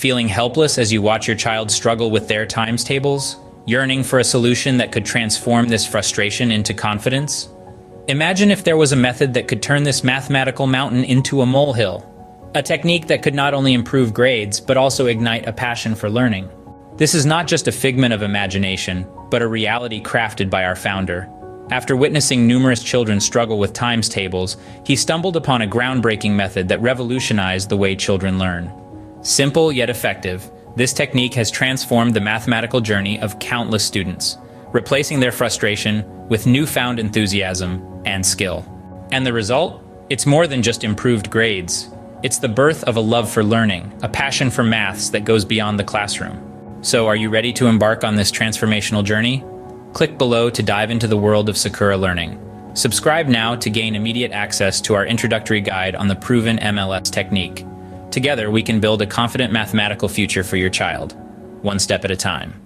Feeling helpless as you watch your child struggle with their times tables? Yearning for a solution that could transform this frustration into confidence? Imagine if there was a method that could turn this mathematical mountain into a molehill. A technique that could not only improve grades, but also ignite a passion for learning. This is not just a figment of imagination, but a reality crafted by our founder. After witnessing numerous children struggle with times tables, he stumbled upon a groundbreaking method that revolutionized the way children learn. Simple yet effective, this technique has transformed the mathematical journey of countless students, replacing their frustration with newfound enthusiasm and skill. And the result? It's more than just improved grades. It's the birth of a love for learning, a passion for maths that goes beyond the classroom. So are you ready to embark on this transformational journey? Click below to dive into the world of Sakura Learning. Subscribe now to gain immediate access to our introductory guide on the proven MLS technique. Together, we can build a confident mathematical future for your child, one step at a time.